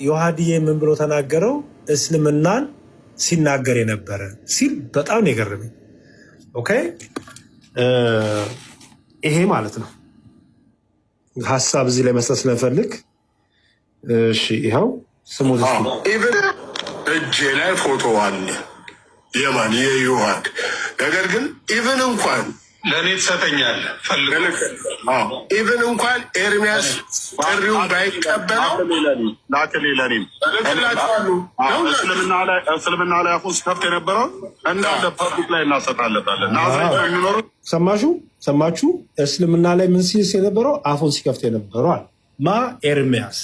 ዮሐድዬ ምን ብሎ ተናገረው? እስልምናን ሲናገር የነበረ ሲል በጣም ነው የገረመኝ። ኦኬ ይሄ ማለት ነው ሀሳብ እዚህ ላይ መስጠት ስለፈልግ እሺ፣ ይኸው ስሙት። ኢቭን እጄ ላይ ፎቶ አለ የማን የዮሐድ። ነገር ግን ኢቭን እንኳን ለእኔ ትሰጠኛለህ ፈልግ ኢቭን እንኳን ኤርሚያስ ጥሪውን ባይቀበለው ላክሌ ለኔም እስልምና ላይ አፉን ሲከፍት የነበረው እንዳለ ፐብሊክ ላይ እናሰጣለታለን። ናዝሬት ነው የሚኖሩት። ሰማችሁ? እስልምና ላይ ምን ሲል የነበረው አፉን ሲከፍት የነበረው ማ ኤርሚያስ።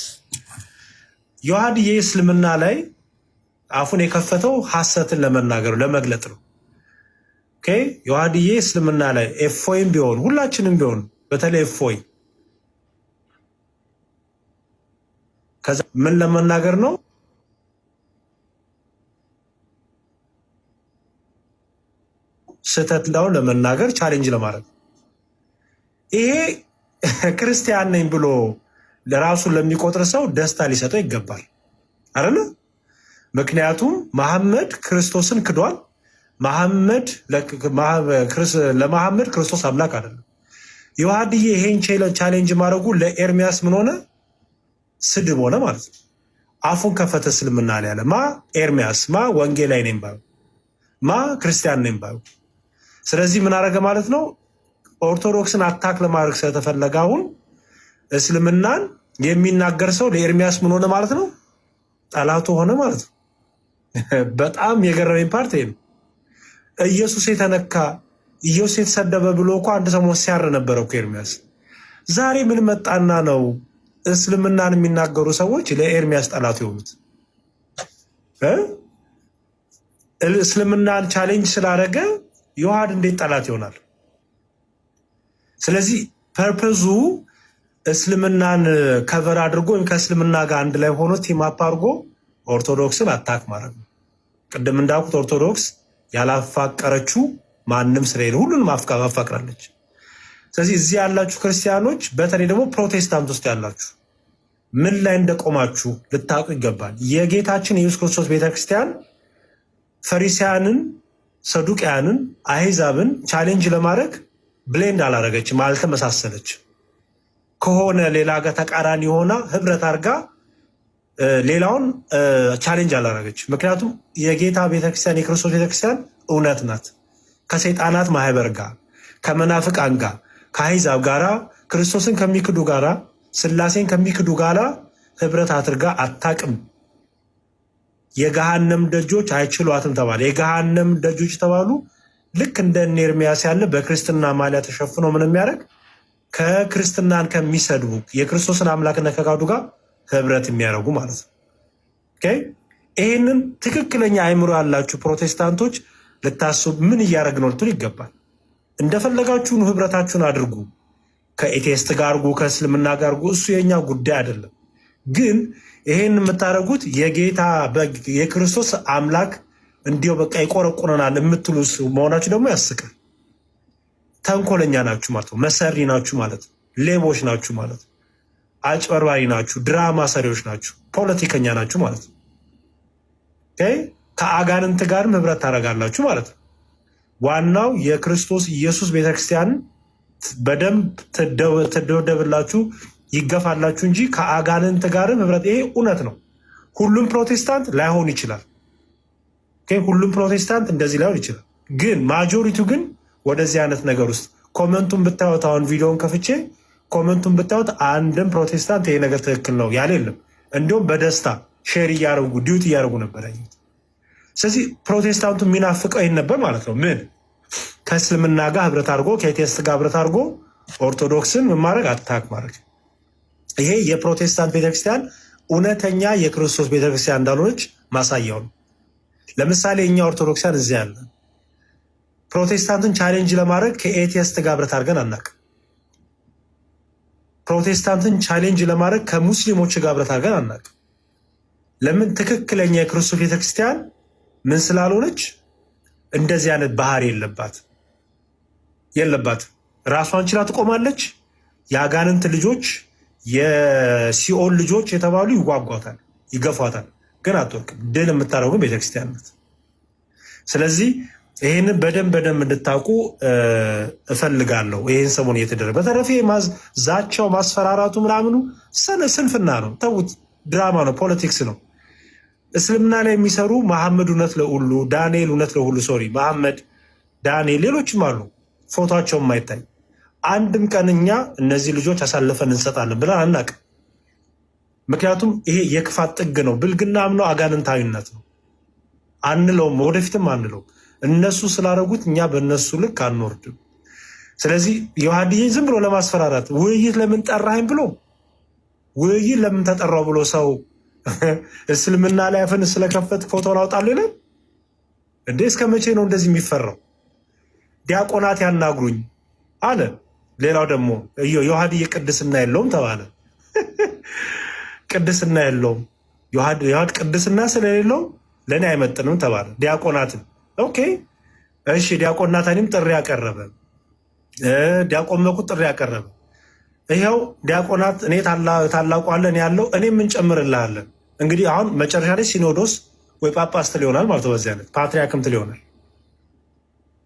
ዮሐድዬ እስልምና ላይ አፉን የከፈተው ሐሰትን ለመናገር ለመግለጥ ነው። ኦኬ ዮሐድዬ እስልምና ላይ ኤፎይም ቢሆን ሁላችንም ቢሆን በተለይ ኤፎይ ከዛ ምን ለመናገር ነው? ስህተት እንዳው ለመናገር ቻሌንጅ ለማድረግ ይሄ ክርስቲያን ነኝ ብሎ ለራሱ ለሚቆጥር ሰው ደስታ ሊሰጠው ይገባል አይደል? ምክንያቱም መሐመድ ክርስቶስን ክዷል። ለመሐመድ ክርስቶስ አምላክ አይደለም። ዮሐድዬ ይሄን ቻሌንጅ ማድረጉ ለኤርሚያስ ምን ሆነ? ስድብ ሆነ ማለት ነው። አፉን ከፈተ እስልምና ላይ ያለ ማ ኤርሚያስ ማ ወንጌላዊ ነኝ ባዩ ማ ክርስቲያን ነኝ ባዩ። ስለዚህ ምን አደረገ ማለት ነው? ኦርቶዶክስን አታክ ለማድረግ ስለተፈለገ አሁን እስልምናን የሚናገር ሰው ለኤርሚያስ ምን ሆነ ማለት ነው? ጠላቱ ሆነ ማለት ነው። በጣም የገረመኝ ፓርት ነው። ኢየሱስ የተነካ ኢየሱስ የተሰደበ ብሎ እኮ አንድ ሰሞን ሲያር ነበረ እኮ ኤርሚያስ። ዛሬ ምን መጣና ነው እስልምናን የሚናገሩ ሰዎች ለኤርሚያስ ጠላቱ የሆኑት? እስልምናን ቻሌንጅ ስላደረገ ዮሐድ እንዴት ጠላት ይሆናል? ስለዚህ ፐርፐዙ እስልምናን ከቨር አድርጎ ወይም ከእስልምና ጋር አንድ ላይ ሆኖ ቲም አፕ አድርጎ ኦርቶዶክስን አታክ ማድረግ ነው። ቅድም እንዳልኩት ኦርቶዶክስ ያላፋቀረችው ማንም ስለሌለ ሁሉንም አፋቅራለች። ስለዚህ እዚህ ያላችሁ ክርስቲያኖች፣ በተለይ ደግሞ ፕሮቴስታንት ውስጥ ያላችሁ ምን ላይ እንደቆማችሁ ልታውቁ ይገባል። የጌታችን የኢየሱስ ክርስቶስ ቤተክርስቲያን ፈሪሳውያንን፣ ሰዱቅያንን፣ አሕዛብን ቻሌንጅ ለማድረግ ብሌንድ አላረገችም፣ አልተመሳሰለች። ከሆነ ሌላ ጋር ተቃራኒ ሆና ህብረት አድርጋ ሌላውን ቻሌንጅ አላረገች። ምክንያቱም የጌታ ቤተክርስቲያን የክርስቶስ ቤተክርስቲያን እውነት ናት። ከሰይጣናት ማህበር ጋር፣ ከመናፍቃን ጋር፣ ከአሕዛብ ጋራ፣ ክርስቶስን ከሚክዱ ጋራ፣ ስላሴን ከሚክዱ ጋራ ህብረት አድርጋ አታቅም። የገሃነም ደጆች አይችሏትም ተባለ። የገሃነም ደጆች ተባሉ ልክ እንደ ኤርሚያስ ያለ በክርስትና ማሊያ ተሸፍኖ ምን የሚያደርግ ከክርስትናን ከሚሰድቡ የክርስቶስን አምላክነት ከካዱ ጋር ህብረት የሚያደርጉ ማለት ነው። ኦኬ ይሄንን ትክክለኛ አይምሮ ያላችሁ ፕሮቴስታንቶች ልታስቡ ምን እያደረግን ነው ልትሉ ይገባል። እንደፈለጋችሁን ህብረታችሁን አድርጉ፣ ከኤቴስት ጋር አድርጉ፣ ከእስልምና ጋር አድርጉ፣ እሱ የኛ ጉዳይ አይደለም። ግን ይሄን የምታደርጉት የጌታ የክርስቶስ አምላክ እንዲው በቃ ይቆረቁረናል የምትሉ መሆናችሁ ደግሞ ያስቃል። ተንኮለኛ ናችሁ ማለት ነው። መሰሪ ናችሁ ማለት ነው። ሌቦች ናችሁ ማለት ነው። አጭበርባሪ ናችሁ፣ ድራማ ሰሪዎች ናችሁ፣ ፖለቲከኛ ናችሁ ማለት ነው። ከአጋንንት ጋርም ህብረት ታደርጋላችሁ ማለት ነው። ዋናው የክርስቶስ ኢየሱስ ቤተክርስቲያን በደንብ ትደበደብላችሁ ይገፋላችሁ እንጂ ከአጋንንት ጋርም ህብረት፣ ይሄ እውነት ነው። ሁሉም ፕሮቴስታንት ላይሆን ይችላል። ሁሉም ፕሮቴስታንት እንደዚህ ላይሆን ይችላል። ግን ማጆሪቲው ግን ወደዚህ አይነት ነገር ውስጥ ኮመንቱን ብታዩት፣ አሁን ቪዲዮን ከፍቼ ኮመንቱን ብታዩት አንድም ፕሮቴስታንት ይሄ ነገር ትክክል ነው ያለ የለም። እንዲሁም በደስታ ሼር እያደረጉ ዲዩት እያደረጉ ነበር ያዩት። ስለዚህ ፕሮቴስታንቱ የሚናፍቀው ይህን ነበር ማለት ነው። ምን ከእስልምና ጋር ህብረት አድርጎ ከኤቴስት ጋር ህብረት አድርጎ ኦርቶዶክስን ምን ማድረግ አታክ ማድረግ። ይሄ የፕሮቴስታንት ቤተክርስቲያን እውነተኛ የክርስቶስ ቤተክርስቲያን እንዳልሆነች ማሳያው ነው። ለምሳሌ እኛ ኦርቶዶክሳን እዚህ ያለ ፕሮቴስታንትን ቻሌንጅ ለማድረግ ከኤቴስት ጋር ህብረት አድርገን አናውቅም። ፕሮቴስታንትን ቻሌንጅ ለማድረግ ከሙስሊሞች ጋር ህብረት አድርገን አናውቅም። ለምን? ትክክለኛ የክርስቶስ ቤተክርስቲያን ምን ስላልሆነች እንደዚህ አይነት ባህሪ የለባት። ራሷን ችላ ትቆማለች። የአጋንንት ልጆች የሲኦል ልጆች የተባሉ ይዋጓታል፣ ይገፏታል፣ ግን አትወርቅም። ድል የምታደርጉ ቤተክርስቲያን ናት። ስለዚህ ይህንን በደንብ እንድታውቁ እፈልጋለሁ። ይህን ሰሞን እየተደረገ በተረፈ ዛቻው ማስፈራራቱ ምናምኑ ስንፍና ነው። ተዉት፣ ድራማ ነው፣ ፖለቲክስ ነው። እስልምና ላይ የሚሰሩ መሐመድ እውነት ለሁሉ፣ ዳንኤል እውነት ለሁሉ፣ ሶሪ መሐመድ፣ ዳንኤል፣ ሌሎችም አሉ ፎቶቸው የማይታይ አንድም ቀን እኛ እነዚህ ልጆች አሳልፈን እንሰጣለን ብለን አናውቅም። ምክንያቱም ይሄ የክፋት ጥግ ነው፣ ብልግናም ነው፣ አጋንንታዊነት ነው። አንለውም፣ ወደፊትም አንለውም። እነሱ ስላደረጉት እኛ በእነሱ ልክ አንወርድም። ስለዚህ ዮሐድዬን ዝም ብሎ ለማስፈራራት ውይይት ለምን ጠራኸኝ ብሎ ውይይት ለምን ተጠራው ብሎ ሰው እስልምና ላይ አፍን ስለከፈት ፎቶ ላውጣለሁ ይላል እንዴ? እስከ መቼ ነው እንደዚህ የሚፈራው? ዲያቆናት ያናግሩኝ አለ። ሌላው ደግሞ ዮሐድዬ ቅድስና የለውም ተባለ። ቅድስና የለውም ዮሐድ ቅድስና ስለሌለው ለእኔ አይመጥንም ተባለ። ዲያቆናትን ኦኬ እሺ፣ ዲያቆን ናታንም ጥሪ ያቀረበ፣ ዲያቆን መኩ ጥሪ ያቀረበ። ይኸው ዲያቆናት እኔ ታላቋለን ያለው እኔ ምን ጨምርልሃለን። እንግዲህ አሁን መጨረሻ ላይ ሲኖዶስ ወይ ጳጳስ ትል ይሆናል ማለት ነው። በዚህ አይነት ፓትርያርክም ትል ይሆናል።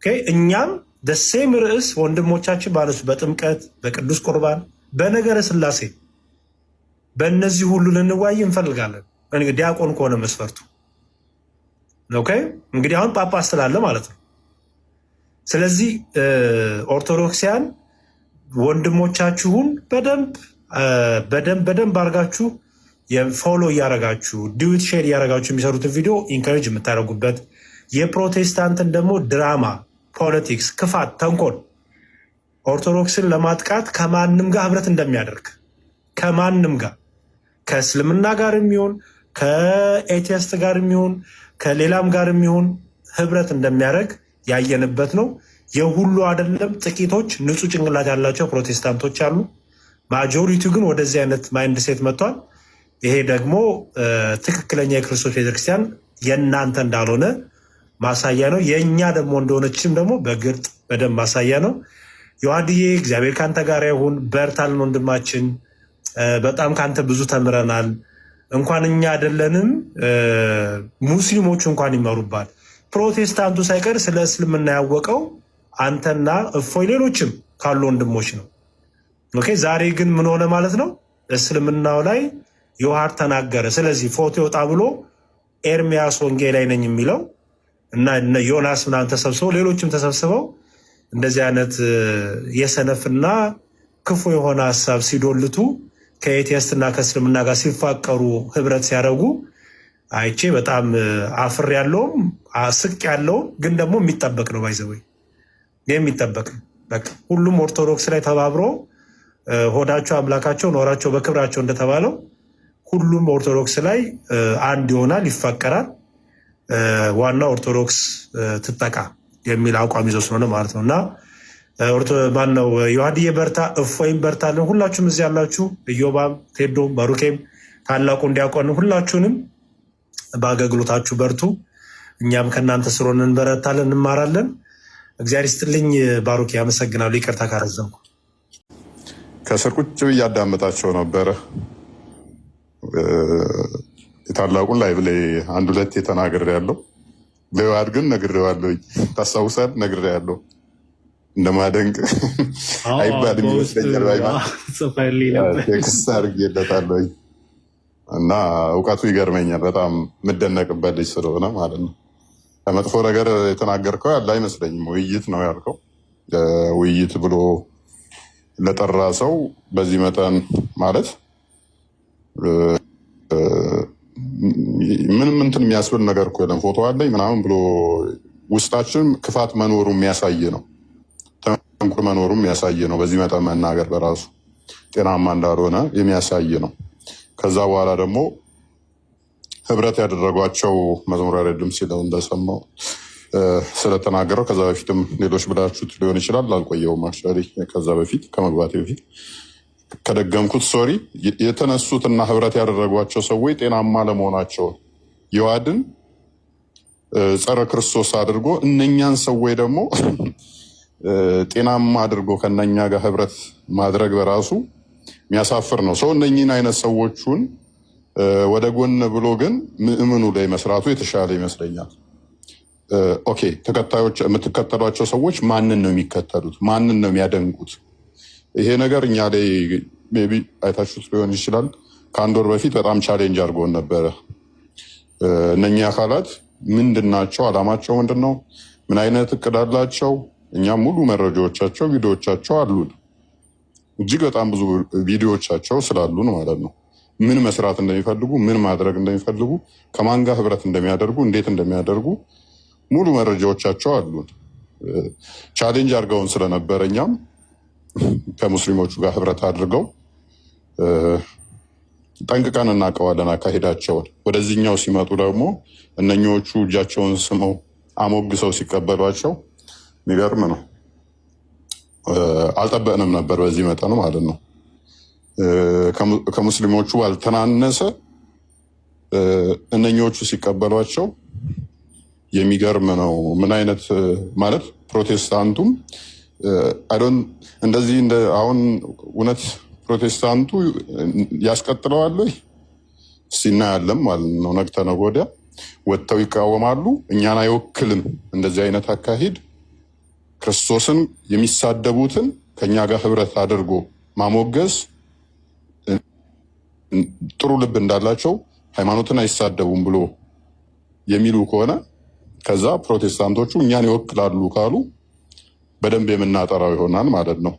ኦኬ እኛም ደሴም ርዕስ ወንድሞቻችን ባለሱ በጥምቀት በቅዱስ ቁርባን በነገረ ስላሴ በእነዚህ ሁሉ ልንዋይ እንፈልጋለን። እንግዲህ ዲያቆን ከሆነ መስፈርቱ ኦኬ። እንግዲህ አሁን ጳጳስ ስላለ ማለት ነው። ስለዚህ ኦርቶዶክሲያን ወንድሞቻችሁን በደንብ አድርጋችሁ የፎሎ እያረጋችሁ ዲዊት ሼር እያረጋችሁ የሚሰሩትን ቪዲዮ ኢንካሬጅ የምታደርጉበት፣ የፕሮቴስታንትን ደግሞ ድራማ፣ ፖለቲክስ፣ ክፋት፣ ተንኮል ኦርቶዶክስን ለማጥቃት ከማንም ጋር ህብረት እንደሚያደርግ ከማንም ጋር ከእስልምና ጋር የሚሆን ከኤቲስት ጋር የሚሆን ከሌላም ጋር የሚሆን ህብረት እንደሚያደርግ ያየንበት ነው። የሁሉ አይደለም፣ ጥቂቶች ንጹህ ጭንቅላት ያላቸው ፕሮቴስታንቶች አሉ። ማጆሪቲው ግን ወደዚህ አይነት ማይንድ ሴት መጥቷል። ይሄ ደግሞ ትክክለኛ የክርስቶስ ቤተክርስቲያን የእናንተ እንዳልሆነ ማሳያ ነው። የእኛ ደግሞ እንደሆነችም ደግሞ በግልጥ በደንብ ማሳያ ነው። ዮሐድዬ እግዚአብሔር ከአንተ ጋር ይሁን፣ በርታልን ወንድማችን። በጣም ከአንተ ብዙ ተምረናል። እንኳን እኛ አይደለንም ሙስሊሞቹ እንኳን ይመሩባል። ፕሮቴስታንቱ ሳይቀር ስለ እስልምና ያወቀው አንተና እፎይ ሌሎችም ካሉ ወንድሞች ነው። ኦኬ ዛሬ ግን ምን ሆነ ማለት ነው? እስልምናው ላይ ዮሐድ ተናገረ። ስለዚህ ፎቶ ይወጣ ብሎ ኤርሚያስ ወንጌል ላይ ነኝ የሚለው እና ዮናስ ምናምን ተሰብስበው ሌሎችም ተሰብስበው እንደዚህ አይነት የሰነፍና ክፉ የሆነ ሀሳብ ሲዶልቱ ከኤቲስትና ከእስልምና ጋር ሲፋቀሩ ህብረት ሲያደርጉ አይቼ በጣም አፍር ያለውም አስቅ ያለውም ግን ደግሞ የሚጠበቅ ነው። ባይዘወይ የሚጠበቅ ነው። በቃ ሁሉም ኦርቶዶክስ ላይ ተባብሮ ሆዳቸው አምላካቸው ኖራቸው በክብራቸው እንደተባለው ሁሉም ኦርቶዶክስ ላይ አንድ ይሆናል፣ ይፋቀራል። ዋናው ኦርቶዶክስ ትጠቃ የሚል አቋም ይዞ ስለሆነ ማለት ነው። እና ማነው ዮሐድዬ በርታ፣ እፎይም በርታለን። ሁላችሁም እዚህ ያላችሁ ኢዮባም፣ ቴዶም፣ ባሩኬም ታላቁ እንዲያቆን ሁላችሁንም በአገልግሎታችሁ በርቱ። እኛም ከእናንተ ስለሆነ እንበረታለን፣ እንማራለን። እግዚአብሔር ይስጥልኝ። ባሩኬ አመሰግናለሁ። ይቅርታ ካረዘምኩ። ከስር ቁጭ ብዬ አዳመጣቸው ነበረ። የታላቁን ላይ ብላይ አንድ ሁለት የተናገር ያለው ለዮሐድ ግን ነግሬዋለሁ። ታስታውሳል? ነግሬያለሁ። እንደማደንቅ አይባልም ይመስለኛል። ቴክስት አድርጌለታለሁ እና እውቀቱ ይገርመኛል። በጣም የምደነቅበት ልጅ ስለሆነ ማለት ነው። ከመጥፎ ነገር የተናገርከው ያለ አይመስለኝም። ውይይት ነው ያልከው። ውይይት ብሎ ለጠራ ሰው በዚህ መጠን ማለት ምንም እንትን የሚያስብል ነገር እኮ የለም። ፎቶ አለኝ ምናምን ብሎ ውስጣችን ክፋት መኖሩ የሚያሳይ ነው። ተንኮል መኖሩ የሚያሳይ ነው። በዚህ መጠን መናገር በራሱ ጤናማ እንዳልሆነ የሚያሳይ ነው። ከዛ በኋላ ደግሞ ህብረት ያደረጓቸው መዝሙር አይደለም ሲለው እንደሰማው ስለተናገረው ከዛ በፊትም ሌሎች ብላችሁት ሊሆን ይችላል። አልቆየውም አክቹዋሊ ከዛ በፊት ከመግባቴ በፊት ከደገምኩት ሶሪ የተነሱትና ህብረት ያደረጓቸው ሰዎች ጤናማ ለመሆናቸው ዮሐድን ጸረ ክርስቶስ አድርጎ እነኛን ሰዎች ደግሞ ጤናማ አድርጎ ከነኛ ጋር ህብረት ማድረግ በራሱ የሚያሳፍር ነው። ሰው እነኝን አይነት ሰዎቹን ወደ ጎን ብሎ ግን ምእምኑ ላይ መስራቱ የተሻለ ይመስለኛል። ኦኬ ተከታዮች የምትከተሏቸው ሰዎች ማንን ነው የሚከተሉት? ማንን ነው የሚያደንቁት? ይሄ ነገር እኛ ላይ ሜይ ቢ አይታችሁት ሊሆን ይችላል። ከአንድ ወር በፊት በጣም ቻሌንጅ አድርጎን ነበረ። እነኚህ አካላት ምንድን ናቸው? አላማቸው ምንድን ነው? ምን አይነት እቅድ አላቸው? እኛም ሙሉ መረጃዎቻቸው፣ ቪዲዮዎቻቸው አሉን። እጅግ በጣም ብዙ ቪዲዮዎቻቸው ስላሉን ማለት ነው። ምን መስራት እንደሚፈልጉ፣ ምን ማድረግ እንደሚፈልጉ፣ ከማን ጋር ህብረት እንደሚያደርጉ፣ እንዴት እንደሚያደርጉ ሙሉ መረጃዎቻቸው አሉን። ቻሌንጅ አድርገውን ስለነበረ እኛም ከሙስሊሞቹ ጋር ህብረት አድርገው ጠንቅቀን እናውቀዋለን አካሄዳቸውን። ወደዚህኛው ሲመጡ ደግሞ እነኞቹ እጃቸውን ስመው አሞግሰው ሲቀበሏቸው የሚገርም ነው። አልጠበቅንም ነበር በዚህ መጠን ማለት ነው። ከሙስሊሞቹ ባልተናነሰ እነኞቹ ሲቀበሏቸው የሚገርም ነው። ምን አይነት ማለት ፕሮቴስታንቱም እንደዚህ አሁን እውነት ፕሮቴስታንቱ ያስቀጥለዋል ወይ ሲናያለም ማለት ነው። ነገ ተነገ ወዲያ ወጥተው ይቃወማሉ። እኛን አይወክልም እንደዚህ አይነት አካሄድ። ክርስቶስን የሚሳደቡትን ከኛ ጋር ህብረት አድርጎ ማሞገስ ጥሩ ልብ እንዳላቸው ሃይማኖትን አይሳደቡም ብሎ የሚሉ ከሆነ ከዛ ፕሮቴስታንቶቹ እኛን ይወክላሉ ካሉ በደንብ የምናጠራው ይሆናል ማለት ነው።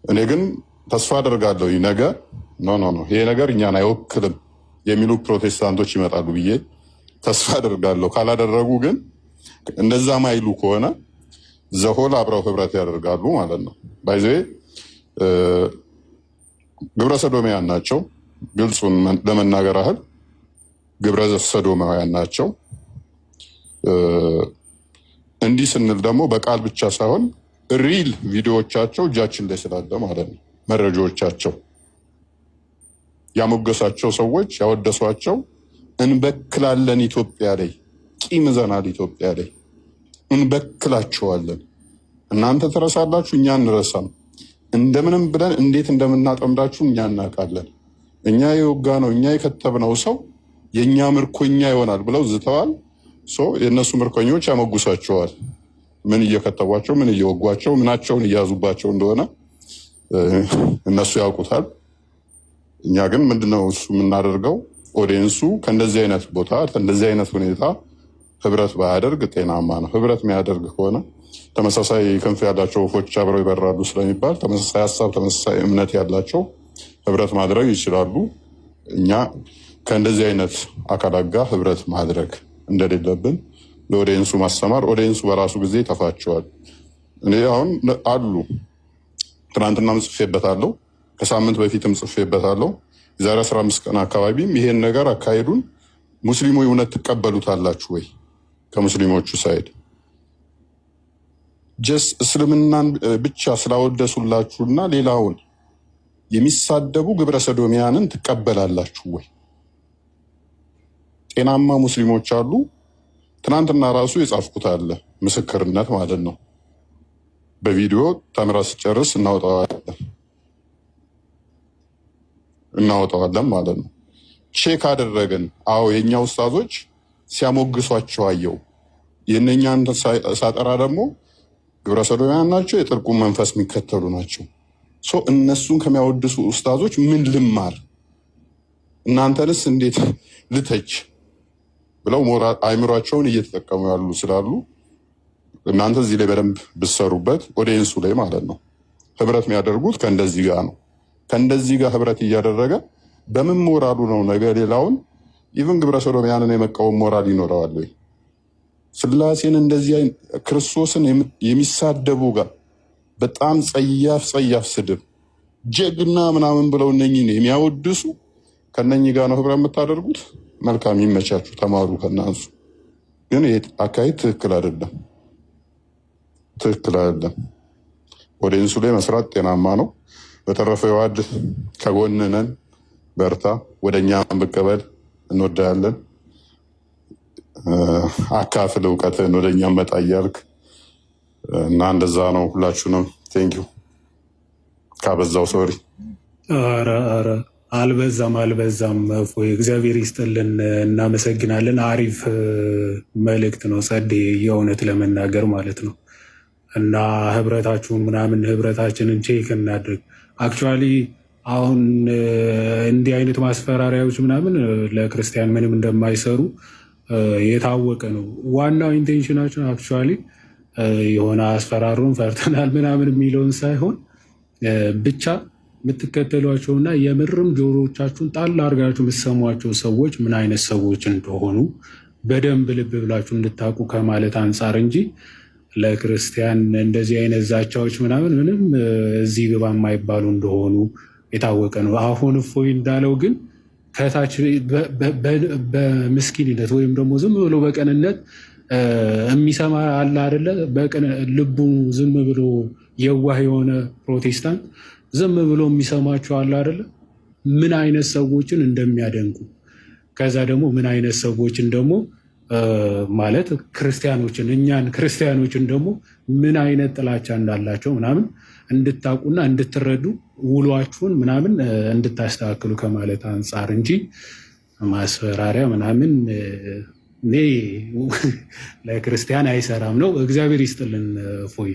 እኔ ግን ተስፋ አደርጋለሁ ነገ ኖ ይሄ ነገር እኛን አይወክልም የሚሉ ፕሮቴስታንቶች ይመጣሉ ብዬ ተስፋ አደርጋለሁ። ካላደረጉ ግን እንደዛ ማይሉ ከሆነ ዘሆል አብረው ህብረት ያደርጋሉ ማለት ነው። ባይዘ ግብረ ሰዶማውያን ናቸው። ግልጹን ለመናገር ያህል ግብረ ሰዶማውያን ናቸው። እንዲህ ስንል ደግሞ በቃል ብቻ ሳይሆን ሪል ቪዲዮዎቻቸው እጃችን ላይ ስላለ ማለት ነው። መረጃዎቻቸው ያሞገሳቸው ሰዎች ያወደሷቸው እንበክላለን ኢትዮጵያ ላይ ቂም ይዘናል፣ ኢትዮጵያ ላይ እንበክላቸዋለን። እናንተ ትረሳላችሁ፣ እኛ እንረሳም። እንደምንም ብለን እንዴት እንደምናጠምዳችሁ እኛ እናውቃለን። እኛ የወጋ ነው እኛ የከተብነው ሰው የእኛ ምርኮኛ ይሆናል ብለው ዝተዋል። የእነሱ ምርኮኞች ያመጉሳቸዋል። ምን እየከተቧቸው፣ ምን እየወጓቸው፣ ምናቸውን እያዙባቸው እንደሆነ እነሱ ያውቁታል። እኛ ግን ምንድነው እሱ የምናደርገው? ኦዲየንሱ ከእንደዚህ አይነት ቦታ ከእንደዚህ አይነት ሁኔታ ህብረት ባያደርግ ጤናማ ነው። ህብረት የሚያደርግ ከሆነ ተመሳሳይ ክንፍ ያላቸው ወፎች አብረው ይበራሉ ስለሚባል ተመሳሳይ ሀሳብ፣ ተመሳሳይ እምነት ያላቸው ህብረት ማድረግ ይችላሉ። እኛ ከእንደዚህ አይነት አካላት ጋር ህብረት ማድረግ እንደሌለብን ለኦዲየንሱ ማስተማር፣ ኦዲየንሱ በራሱ ጊዜ ይተፋቸዋል። እኔ አሁን አሉ ትናንትናም ጽፌበታለሁ፣ ከሳምንት በፊትም ጽፌበታለሁ። የዛሬ 15 ቀን አካባቢም ይሄን ነገር አካሄዱን ሙስሊሙ እውነት ትቀበሉታላችሁ ወይ? ከሙስሊሞቹ ሳይድ ጀስ እስልምናን ብቻ ስላወደሱላችሁና ሌላውን የሚሳደቡ ግብረ ሰዶሚያንን ትቀበላላችሁ ወይ? ጤናማ ሙስሊሞች አሉ። ትናንትና ራሱ የጻፍኩት አለ ምስክርነት ማለት ነው። በቪዲዮ ተምራ ስጨርስ እናወጣዋለን ማለት ነው። ቼክ አደረግን። አዎ የእኛ ኡስታዞች ሲያሞግሷቸው አየው። የእነኛን ሳጠራ ደግሞ ግብረ ሰዶሚያን ናቸው፣ የጥልቁን መንፈስ የሚከተሉ ናቸው። እነሱን ከሚያወድሱ ኡስታዞች ምን ልማር? እናንተንስ እንዴት ልተች ብለው አይምሯቸውን እየተጠቀሙ ያሉ ስላሉ እናንተ እዚህ ላይ በደንብ ብሰሩበት ኦዲየንሱ ላይ ማለት ነው። ህብረት የሚያደርጉት ከእንደዚህ ጋር ነው። ከእንደዚህ ጋር ህብረት እያደረገ በምን ሞራሉ ነው ነገ ሌላውን ኢቭን ግብረ ሰዶሚያንን የመቃወም ሞራል ይኖረዋል ወይ? ስላሴን እንደዚህ ክርስቶስን የሚሳደቡ ጋር በጣም ጸያፍ ስድብ ጀግና ምናምን ብለው እነኝን የሚያወድሱ ከነኚህ ጋር ነው ህብረት የምታደርጉት። መልካም ይመቻችሁ፣ ተማሩ ከናንሱ። ግን ይሄ አካሄድ ትክክል አይደለም። ኦዲየንሱ ላይ መስራት ጤናማ ነው። በተረፈ ዋድ ከጎንነን፣ በርታ፣ ወደኛ መቀበል እንወዳለን። አካፍል እውቀትን ወደኛ መጣ እያልክ እና እንደዛ ነው። ሁላችሁንም ቴንኪው። ካበዛው ሶሪ። አልበዛም። እፎይ እግዚአብሔር ይስጥልን፣ እናመሰግናለን። አሪፍ መልእክት ነው ጸዴ፣ የእውነት ለመናገር ማለት ነው። እና ህብረታችሁን ምናምን ህብረታችንን ቼክ እናድርግ። አክቹዋሊ አሁን እንዲህ አይነት ማስፈራሪያዎች ምናምን ለክርስቲያን ምንም እንደማይሰሩ የታወቀ ነው። ዋናው ኢንቴንሽናችን አክቹዋሊ የሆነ አስፈራሩን ፈርተናል ምናምን የሚለውን ሳይሆን ብቻ የምትከተሏቸውና የምርም ጆሮቻችሁን ጣል አድርጋችሁ የምትሰሟቸው ሰዎች ምን አይነት ሰዎች እንደሆኑ በደንብ ልብ ብላችሁ እንድታውቁ ከማለት አንጻር እንጂ ለክርስቲያን እንደዚህ አይነት ዛቻዎች ምናምን ምንም እዚህ ግባ የማይባሉ እንደሆኑ የታወቀ ነው። አሁን እፎይ እንዳለው ግን ከታች በምስኪንነት ወይም ደግሞ ዝም ብሎ በቅንነት የሚሰማ አለ አይደለ? ልቡ ዝም ብሎ የዋህ የሆነ ፕሮቴስታንት ዝም ብሎ የሚሰማቸው አለ አይደለ? ምን አይነት ሰዎችን እንደሚያደንቁ ከዛ ደግሞ ምን አይነት ሰዎችን ደግሞ ማለት ክርስቲያኖችን እኛን ክርስቲያኖችን ደግሞ ምን አይነት ጥላቻ እንዳላቸው ምናምን እንድታውቁና እንድትረዱ ውሏችሁን ምናምን እንድታስተካክሉ ከማለት አንጻር እንጂ ማስፈራሪያ ምናምን እኔ ለክርስቲያን አይሰራም ነው። እግዚአብሔር ይስጥልን እፎይ።